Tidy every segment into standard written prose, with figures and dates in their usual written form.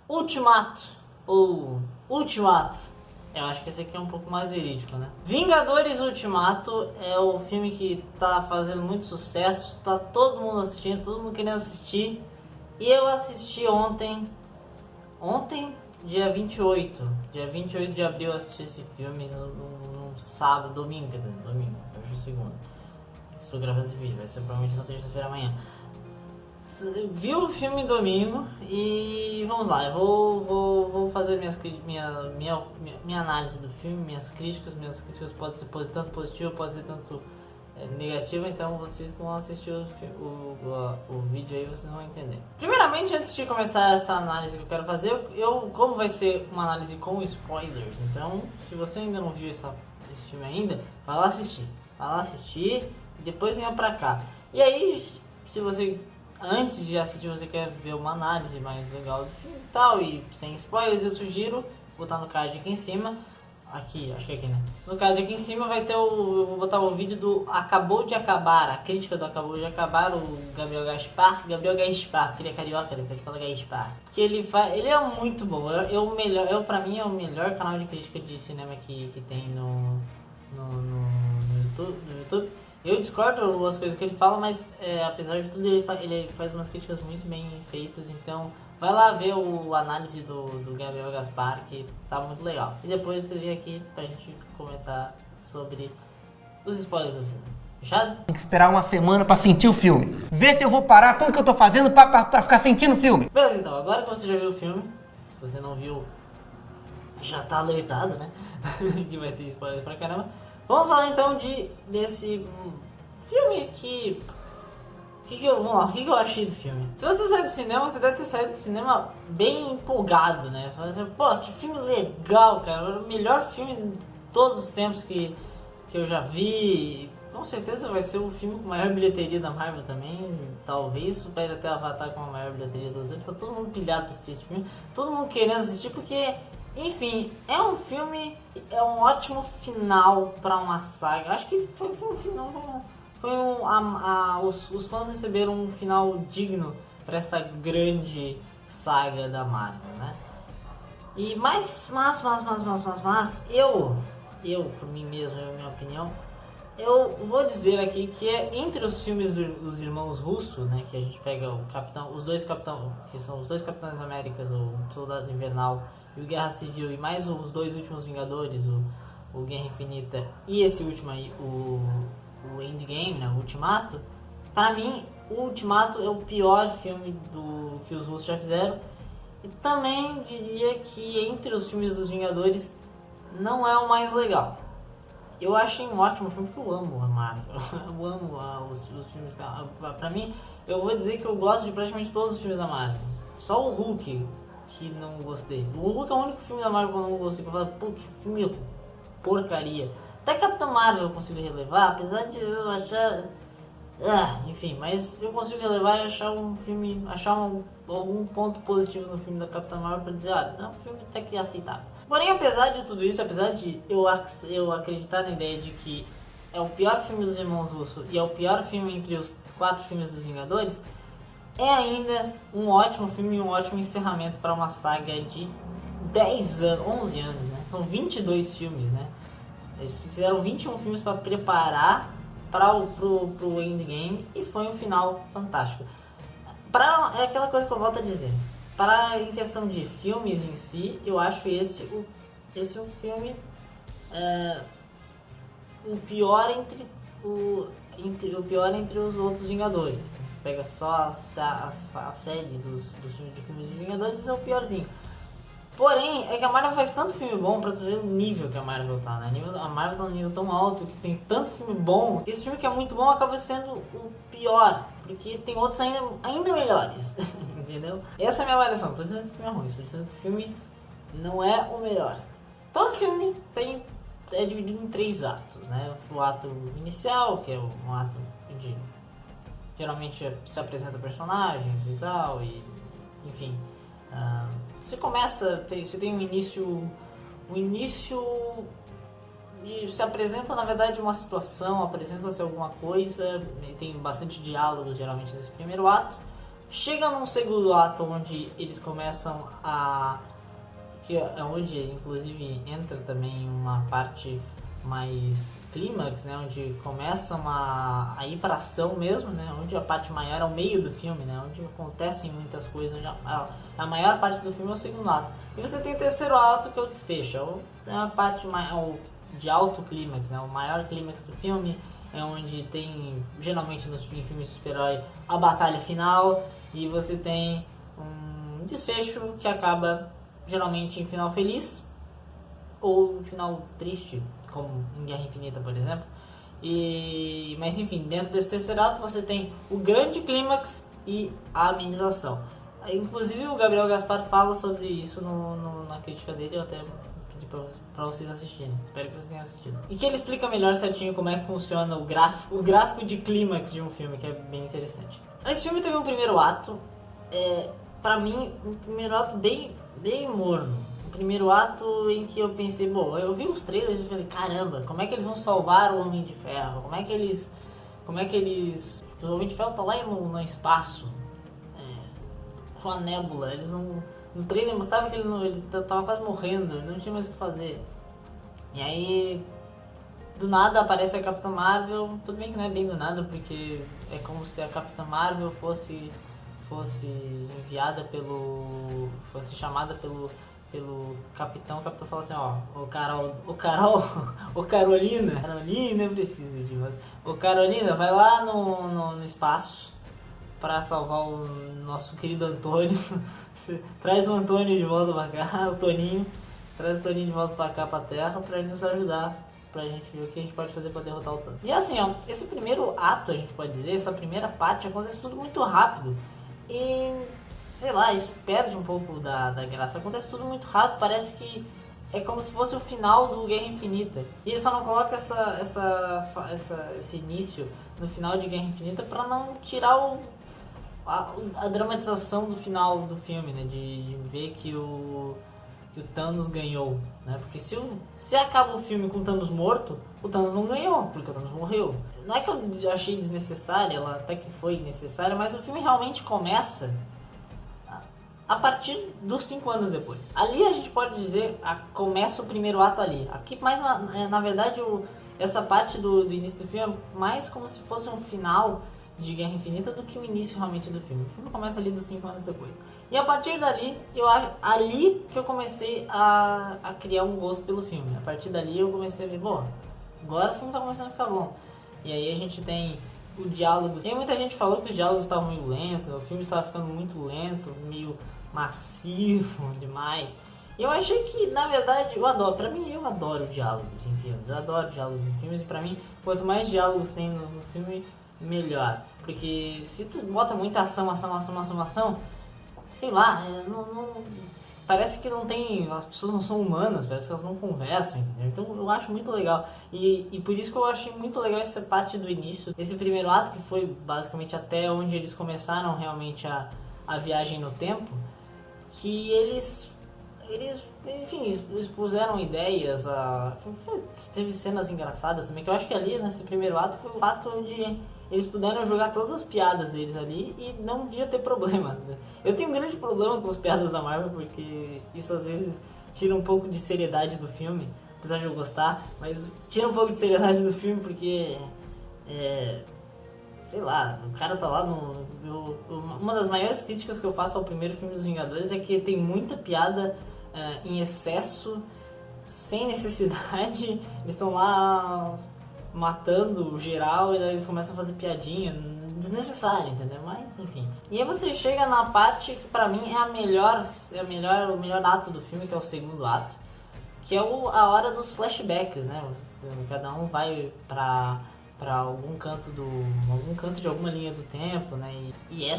Ultimato, ou Ultimato, eu acho que esse aqui é um pouco mais verídico, né? Vingadores Ultimato é o filme que tá fazendo muito sucesso, tá todo mundo assistindo, todo mundo querendo assistir. E eu assisti ontem, dia 28 de abril eu assisti esse filme no sábado, domingo, hoje é segunda. Estou gravando esse vídeo, vai ser provavelmente na terça-feira amanhã. Vi o filme domingo e vamos lá, eu vou fazer minha análise do filme, minhas críticas podem ser tanto positiva, pode ser tanto negativa, então vocês que vão assistir o vídeo aí, vocês vão entender. Primeiramente, antes de começar essa análise que eu quero fazer, como vai ser uma análise com spoilers, então se você ainda não viu esse filme ainda, vai lá assistir e depois venha pra cá. E aí, se você antes de assistir você quer ver uma análise mais legal do filme e tal, e sem spoilers, eu sugiro botar no card aqui em cima, acho que aqui, né? No card aqui em cima vai ter eu vou botar o vídeo do Acabou de Acabar, a crítica do Acabou de Acabar, o Gabriel Gaspar, porque ele é carioca, então ele fala Gaspar. Que ele é muito bom, pra mim é o melhor canal de crítica de cinema que tem no YouTube. Eu discordo algumas coisas que ele fala, mas apesar de tudo ele faz umas críticas muito bem feitas, então vai lá ver a análise do Gabriel Gaspar, que tá muito legal. E depois você vem aqui pra gente comentar sobre os spoilers do filme. Fechado? Tem que esperar uma semana pra sentir o filme. Ver se eu vou parar tudo que eu tô fazendo pra ficar sentindo o filme. Beleza, então, agora que você já viu o filme, se você não viu, já tá alertado, né? Que vai ter spoilers pra caramba. Vamos falar então desse filme que... Vamos lá, o que eu achei do filme? Se você sair do cinema, você deve ter saído do cinema bem empolgado, né? Você vai dizer, pô, que filme legal, cara. O melhor filme de todos os tempos que eu já vi. Com certeza vai ser o filme com maior bilheteria da Marvel também. Talvez supere até Avatar com a maior bilheteria de todos os tempos. Tá todo mundo pilhado pra assistir esse filme. Todo mundo querendo assistir porque... Enfim, é um filme, é um ótimo final pra uma saga. Acho que foi um final... os fãs receberam um final digno para esta grande saga da Marvel, né? E mas eu por mim mesmo, minha opinião, eu vou dizer aqui que é entre os filmes dos irmãos Russo, né, que a gente pega os dois Capitães Américas, o Soldado Invernal e o Guerra Civil, e mais os dois últimos Vingadores, o Guerra Infinita e esse último aí, o Endgame, né, o Ultimato. Para mim, o Ultimato é o pior filme que os russos já fizeram. E também diria que entre os filmes dos Vingadores não é o mais legal. Eu achei um ótimo filme porque eu amo a Marvel. Eu amo os filmes da Marvel. Pra mim, eu vou dizer que eu gosto de praticamente todos os filmes da Marvel. Só o Hulk que não gostei. O Hulk é o único filme da Marvel que eu não gostei. Que eu falo, pô, que filme porcaria. Até Capitão Marvel eu consigo relevar, apesar de eu achar... enfim, mas eu consigo relevar e achar um filme... algum ponto positivo no filme da Capitã Marvel pra dizer, olha, é um filme até que aceitável. Porém, apesar de tudo isso, apesar de eu acreditar na ideia de que é o pior filme dos Irmãos Russo e é o pior filme entre os 4 filmes dos Vingadores, é ainda um ótimo filme e um ótimo encerramento para uma saga de 10 anos, 11 anos, né? São 22 filmes, né? Eles fizeram 21 filmes para preparar pro Endgame e foi um final fantástico. É aquela coisa que eu volto a dizer. Em questão de filmes em si, eu acho esse o filme o pior entre os outros Vingadores. Você pega só a série dos filmes de Vingadores, esse é o piorzinho. Porém, é que a Marvel faz tanto filme bom pra tu ver o nível que a Marvel tá, né? A Marvel tá num nível tão alto que tem tanto filme bom, que esse filme que é muito bom acaba sendo o pior, porque tem outros ainda melhores, entendeu? Essa é a minha avaliação, não tô dizendo que o filme é ruim, tô dizendo que o filme não é o melhor. Todo filme é dividido em 3 atos, né? O ato inicial, que é um ato de... geralmente se apresenta personagens e tal, e enfim... você tem um início se apresenta na verdade uma situação, apresenta-se alguma coisa, tem bastante diálogo geralmente nesse primeiro ato, Chega num segundo ato onde eles começam a... que é onde inclusive entra também uma parte mais clímax, né, onde começam a ir para ação mesmo, né, onde a parte maior é o meio do filme, né, onde acontecem muitas coisas, onde a maior parte do filme é o segundo ato. E você tem o terceiro ato, que é o desfecho, é a parte de alto clímax, né, o maior clímax do filme, é onde tem, geralmente nos filmes de super-herói, a batalha final, e você tem um desfecho que acaba geralmente em final feliz, ou final triste, como em Guerra Infinita, por exemplo. Mas enfim, dentro desse terceiro ato você tem o grande clímax e a amenização. Inclusive o Gabriel Gaspar fala sobre isso na crítica dele, eu até pedi pra vocês assistirem, espero que vocês tenham assistido. E que ele explica melhor certinho como é que funciona o gráfico de clímax de um filme, que é bem interessante. Esse filme teve um primeiro ato, pra mim, um primeiro ato bem morno. O primeiro ato em que eu pensei, bom, eu vi os trailers e falei, caramba, como é que eles vão salvar o Homem de Ferro? Como é que eles... O Homem de Ferro tá lá no espaço, com a nébula, eles não... No trailer mostrava que ele tava quase morrendo, ele não tinha mais o que fazer. E aí, do nada aparece a Capitã Marvel, tudo bem que não é bem do nada, porque é como se a Capitã Marvel fosse enviada fosse chamada pelo capitão. O capitão fala assim, ó, Carolina, eu preciso de você. Carolina, vai lá no espaço pra salvar o nosso querido Antônio. Traz o Antônio de volta pra cá, o Toninho. Traz o Toninho de volta pra cá, pra Terra, pra ele nos ajudar, pra gente ver o que a gente pode fazer pra derrotar o Thanos. E assim, ó, esse primeiro ato, a gente pode dizer, essa primeira parte, acontece tudo muito rápido. E, sei lá, isso perde um pouco da graça. Acontece tudo muito rápido, parece que é como se fosse o final do Guerra Infinita. E ele só não coloca esse início no final de Guerra Infinita pra não tirar a dramatização do final do filme, né? De ver que o Thanos ganhou, né? Porque se acaba o filme com o Thanos morto, o Thanos não ganhou, porque o Thanos morreu. Não é que eu achei desnecessária, ela até que foi necessária, mas o filme realmente começa a partir dos 5 anos depois. Ali a gente pode dizer, começa o primeiro ato ali. Aqui, mais na verdade, essa parte do início do filme é mais como se fosse um final de Guerra Infinita do que o início realmente do filme. O filme começa ali dos 5 anos depois. E a partir dali, eu acho ali que eu comecei a criar um gosto pelo filme. A partir dali eu comecei a ver, bom, agora o filme tá começando a ficar bom. E aí a gente tem o diálogo. E muita gente falou que os diálogos estavam meio lentos, o filme estava ficando muito lento, meio massivo demais. E eu achei que, na verdade, eu adoro diálogos em filmes. Eu adoro diálogos em filmes e pra mim, quanto mais diálogos tem no filme, melhor. Porque se tu bota muita ação, sei lá, parece que não tem, as pessoas não são humanas, parece que elas não conversam, entendeu? Então eu acho muito legal. E por isso que eu achei muito legal essa parte do início, esse primeiro ato, que foi basicamente até onde eles começaram realmente a viagem no tempo, que eles enfim, expuseram ideias, teve cenas engraçadas também, que eu acho que ali nesse primeiro ato foi o ato onde eles puderam jogar todas as piadas deles ali e não ia ter problema. Eu tenho um grande problema com as piadas da Marvel, porque isso às vezes tira um pouco de seriedade do filme, apesar de eu gostar, mas tira um pouco de seriedade do filme porque sei lá, o cara tá lá uma das maiores críticas que eu faço ao primeiro filme dos Vingadores é que tem muita piada em excesso, sem necessidade. Eles estão lá matando geral e daí eles começam a fazer piadinha desnecessária, entendeu? Mas enfim. E aí você chega na parte que pra mim é o melhor ato do filme, que é o segundo ato, que é a hora dos flashbacks, né? Cada um vai pra algum canto de alguma linha do tempo, né? E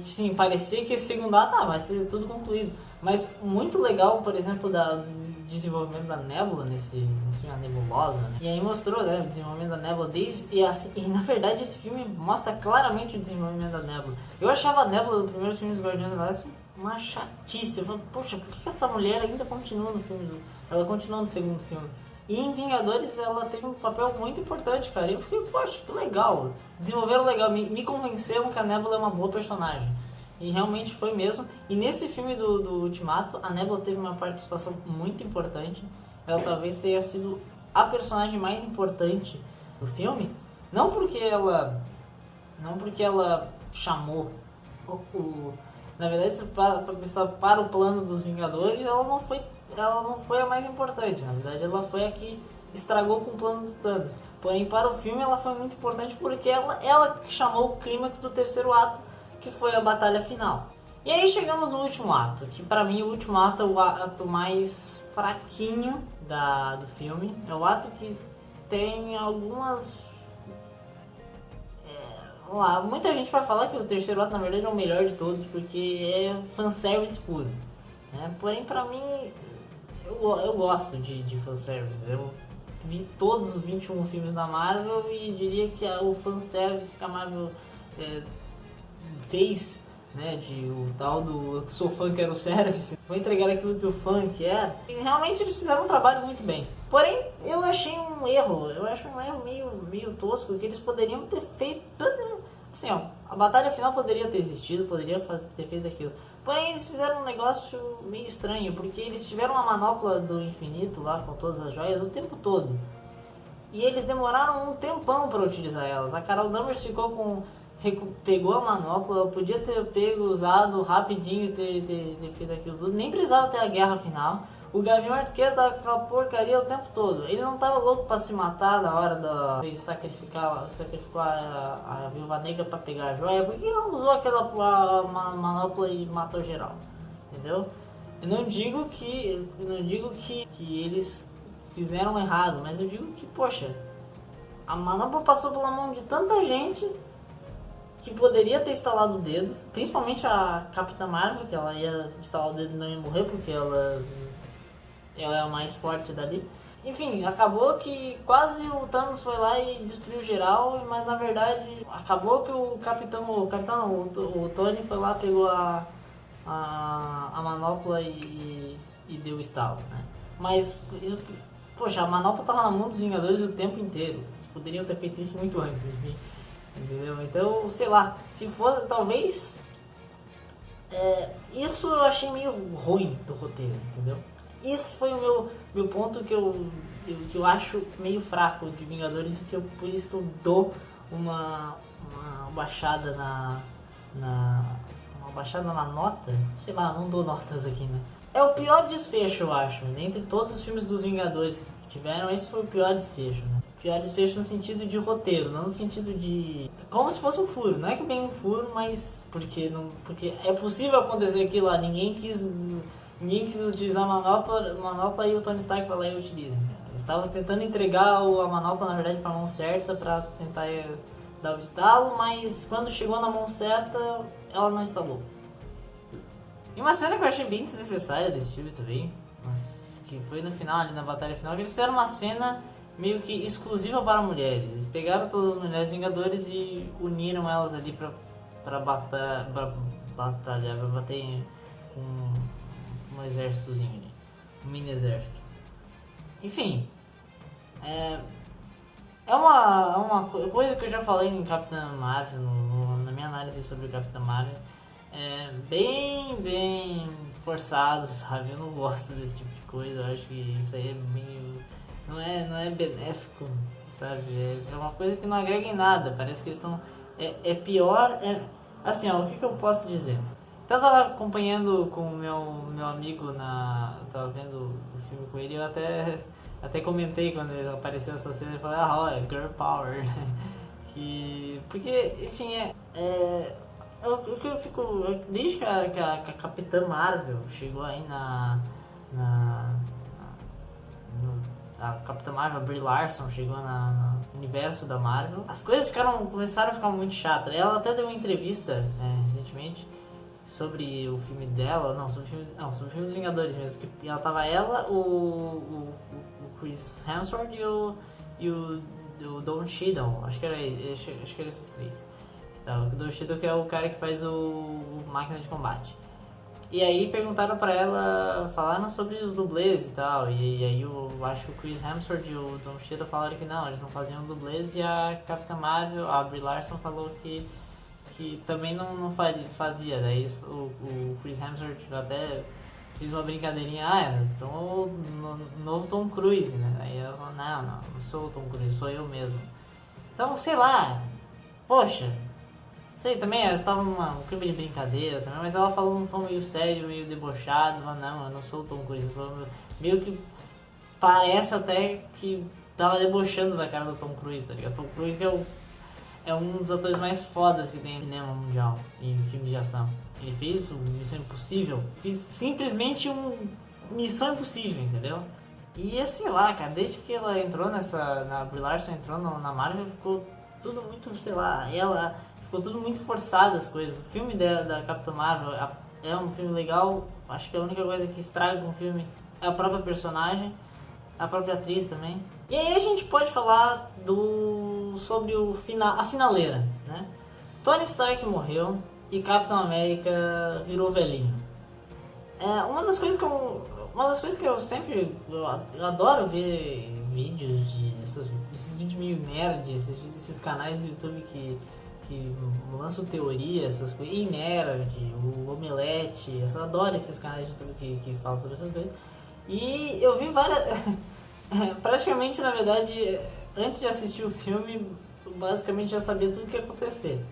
sim, parecia que esse segundo ato vai ser tudo concluído. Mas muito legal, por exemplo, do desenvolvimento da Nebula nesse filme, a Nebulosa, né? E aí mostrou, né, o desenvolvimento da Nebula e na verdade esse filme mostra claramente o desenvolvimento da Nebula. Eu achava a Nebula do primeiro filme dos Guardiões da Galáxia uma chatice. Eu falei, poxa, por que essa mulher ainda continua no filme? Ela continua no segundo filme. E em Vingadores ela teve um papel muito importante, cara. E eu fiquei, poxa, que legal. Desenvolveram legal, me convenceram que a Nebula é uma boa personagem. E realmente foi mesmo. E nesse filme do Ultimato, a Nebula teve uma participação muito importante. Ela talvez tenha sido a personagem mais importante do filme. Não porque ela chamou na verdade, para o plano dos Vingadores, ela não foi a mais importante. Na verdade, ela foi a que estragou com o plano do Thanos. Porém, para o filme, ela foi muito importante porque ela que chamou o clímax do terceiro ato, que foi a batalha final. E aí chegamos no último ato, que para mim o último ato é o ato mais fraquinho do filme. É o ato que tem algumas... Vamos lá, muita gente vai falar que o terceiro ato na verdade é o melhor de todos, porque é fanservice puro, né? Porém, pra mim, eu gosto de fanservice. Eu vi todos os 21 filmes da Marvel e diria que o fanservice que a Marvel fez, né, o tal do eu sou fã, quero service, vou entregar aquilo que o fã quer. E realmente eles fizeram um trabalho muito bem. Porém, eu acho um erro meio tosco, que eles poderiam ter feito. Assim, ó, a batalha final poderia ter existido, poderia ter feito aquilo. Porém, eles fizeram um negócio meio estranho, porque eles tiveram a manopla do infinito lá com todas as joias o tempo todo. E eles demoraram um tempão para utilizar elas. A Carol Danvers pegou a manopla, ela podia ter usado rapidinho e ter feito aquilo tudo. Nem precisava ter a guerra final. O Gavião Arqueiro tava com aquela porcaria o tempo todo. Ele não tava louco pra se matar na hora de sacrificar a Viúva Negra pra pegar a joia. Por que ele não usou aquela manopla e matou geral? Entendeu? Eu não digo que eles fizeram errado, mas eu digo que, poxa, a manopla passou pela mão de tanta gente que poderia ter instalado o dedo, principalmente a Capitã Marvel, que ela ia instalar o dedo e não ia morrer, porque ela é a mais forte dali. Enfim, acabou que quase o Thanos foi lá e destruiu geral, mas na verdade acabou que o Tony foi lá, pegou a manopla e deu estalo, né? Mas, poxa, a manopla tava na mão dos Vingadores o tempo inteiro. Eles poderiam ter feito isso muito antes, enfim. Entendeu? Então, sei lá, se for, talvez... isso eu achei meio ruim do roteiro, entendeu? Esse foi o meu ponto que eu acho meio fraco de Vingadores e por isso que eu dou uma baixada uma baixada na nota. Sei lá, não dou notas aqui, né? É o pior desfecho, eu acho. Entre todos os filmes dos Vingadores que tiveram, esse foi o pior desfecho, né? Pior desfecho no sentido de roteiro, não no sentido de... Como se fosse um furo, não é que bem um furo, mas... Porque é possível acontecer aquilo lá, ninguém quis utilizar a manopla e o Tony Stark vai lá e utiliza. Eles estavam tentando entregar a manopla, na verdade, para a mão certa, para tentar dar o estalo, mas quando chegou na mão certa, ela não instalou. E uma cena que eu achei bem desnecessária desse filme também, mas que foi no final, ali na batalha final, que eles fizeram uma cena meio que exclusiva para mulheres. Eles pegaram todas as mulheres Vingadores e uniram elas ali pra batalhar, pra bater com um exércitozinho ali, um mini exército. Enfim, é uma coisa que eu já falei em Capitã Marvel, na minha análise sobre o Capitã Marvel. Bem forçado, sabe? Eu não gosto desse tipo de coisa. Eu acho que isso aí é meio... Não é benéfico, sabe? É uma coisa que não agrega em nada. Parece que eles estão... É pior... Assim, ó, o que eu posso dizer? Então eu tava acompanhando com o meu amigo eu tava vendo o filme com ele, eu até comentei quando ele apareceu essa cena, eu falei, olha, girl power. Porque, enfim, o que eu fico... Desde que a Capitã Marvel chegou aí a Capitã Marvel, a Brie Larson, chegou no universo da Marvel, as coisas começaram a ficar muito chatas. Ela até deu uma entrevista recentemente sobre o filme dela, sobre o filme dos Vingadores mesmo, que ela tava o Chris Hemsworth e o Don Cheadle, acho que era esses três. Então, o Don Cheadle, que é o cara que faz o Máquina de Combate. E aí perguntaram pra ela, falaram sobre os dublês e tal, e aí eu acho que o Chris Hemsworth e o Don Cheadle falaram que não, eles não faziam dublês, e a Capitã Marvel, a Brie Larson, falou que que também não fazia. Daí o Chris Hemsworth até fiz uma brincadeirinha, então o novo Tom Cruise, né? Aí ela falou, não sou o Tom Cruise, sou eu mesmo. Então, sei lá, poxa, sei, também ela estava um clima de brincadeira também, mas ela falou num tom meio sério, meio debochado, falou, não, eu não sou o Tom Cruise, eu sou meio que parece até que tava debochando da cara do Tom Cruise, tá ligado? Tom Cruise que é um dos atores mais fodas que tem no cinema mundial, em filmes de ação. Ele fez o Missão Impossível, fez simplesmente Missão Impossível, entendeu? E sei lá, cara, desde que ela entrou na Brie Larson entrou na Marvel, ficou tudo muito, sei lá, ficou tudo muito forçado as coisas. O filme da Capitã Marvel é um filme legal, acho que a única coisa que estraga um filme é a própria personagem, a própria atriz também. E aí a gente pode falar sobre a finaleira, né? Tony Stark morreu e Capitão América virou velhinho. Uma das coisas que eu sempre eu adoro ver vídeos esses vídeos meio nerd, esses canais do YouTube que lançam teoria, essas coisas, e nerd, o Omelete, eu adoro esses canais do YouTube que falam sobre essas coisas. E eu vi várias praticamente, na verdade, antes de assistir o filme, basicamente já sabia tudo o que ia acontecer.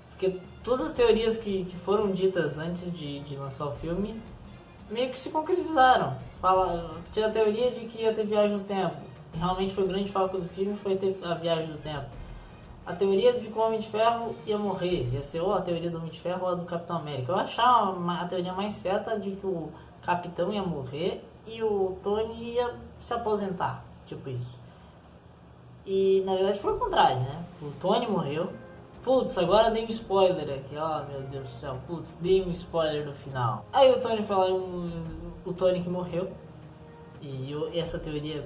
Porque todas as teorias que foram ditas antes de lançar o filme meio que se concretizaram. Tinha a teoria de que ia ter viagem no tempo. E realmente foi o grande foco do filme, foi ter a viagem no tempo. A teoria de que o Homem de Ferro ia morrer, ia ser ou a teoria do Homem de Ferro ou a do Capitão América. Eu achava a teoria mais certa de que o Capitão ia morrer e o Tony ia se aposentar, tipo isso. E na verdade foi o contrário, né? O Tony morreu. Putz, agora dei um spoiler aqui, meu Deus do céu, putz, dei um spoiler no final. Aí o Tony falou, o Tony que morreu, e essa teoria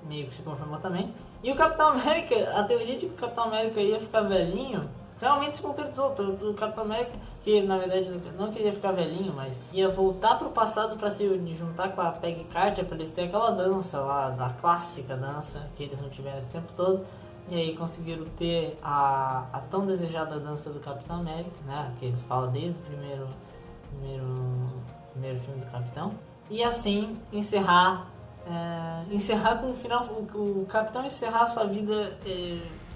meio que se confirmou também. E o Capitão América, a teoria de que o Capitão América ia ficar velhinho, realmente se concretizou. O Capitão América, que na verdade não queria ficar velhinho, mas ia voltar pro passado para se juntar com a Peggy Carter, para eles terem aquela dança lá, a clássica dança que eles não tiveram esse tempo todo. E aí conseguiram ter a tão desejada dança do Capitão América, né? Que eles falam desde o primeiro filme do Capitão. E assim encerrar com o final, o Capitão encerrar a sua vida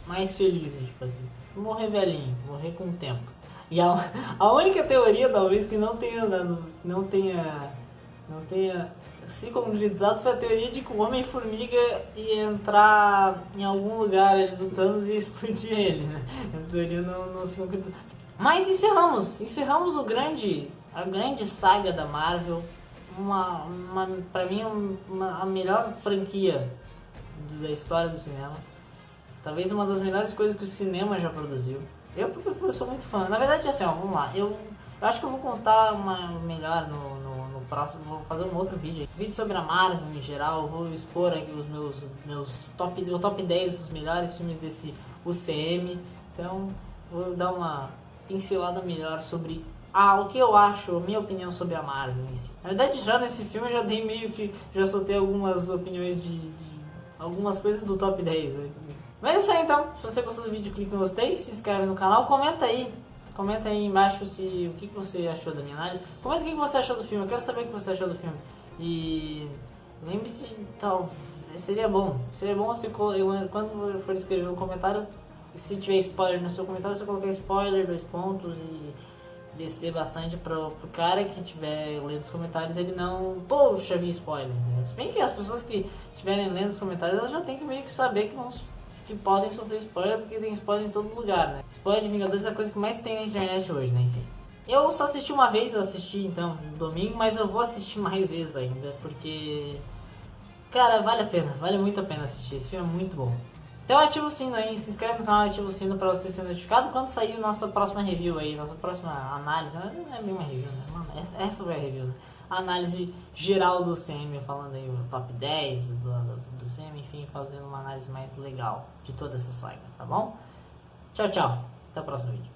mais feliz, a gente pode dizer. Morrer velhinho, morrer com o tempo. E a única teoria, talvez, que não tenha se concretizado foi a teoria de que o Homem-Formiga ia entrar em algum lugar ali do Thanos e ia explodir ele, né? Essa teoria não se concretizou. Mas encerramos a grande saga da Marvel, pra mim a melhor franquia da história do cinema. Talvez uma das melhores coisas que o cinema já produziu. Porque eu sou muito fã. Na verdade, assim, vamos lá. Eu acho que eu vou contar melhor no próximo. Vou fazer um outro vídeo. Vídeo sobre a Marvel em geral. Vou expor aqui os meus top 10 dos melhores filmes desse UCM. Então, vou dar uma pincelada melhor sobre o que eu acho, a minha opinião sobre a Marvel em si. Na verdade, já nesse filme eu já dei meio que... Já soltei algumas opiniões de algumas coisas do top 10. Né? Mas é isso aí então, se você gostou do vídeo, clique no gostei, se inscreve no canal, comenta aí embaixo o que você achou da minha análise, comenta o que você achou do filme, eu quero saber o que você achou do filme, e lembre-se, seria bom você, quando for escrever um comentário, se tiver spoiler no seu comentário, você colocar spoiler, 2 pontos e descer bastante pro cara que estiver lendo os comentários, ele não, poxa, vi spoiler, né? Se bem que as pessoas que estiverem lendo os comentários, elas já tem que meio que saber que podem sofrer spoiler, porque tem spoiler em todo lugar, né? Spoiler de Vingadores é a coisa que mais tem na internet hoje, né? Enfim. Eu só assisti uma vez, eu assisti então no domingo, mas eu vou assistir mais vezes ainda, porque... Cara, vale muito a pena assistir, esse filme é muito bom. Então ativa o sino aí, se inscreve no canal e ativa o sino pra você ser notificado quando sair nossa próxima review aí, nossa próxima análise, não é bem uma review, né? Essa vai a review, né? A análise geral do CM, falando aí o top 10 do CM, enfim, fazendo uma análise mais legal de toda essa saga, tá bom? Tchau, até o próximo vídeo.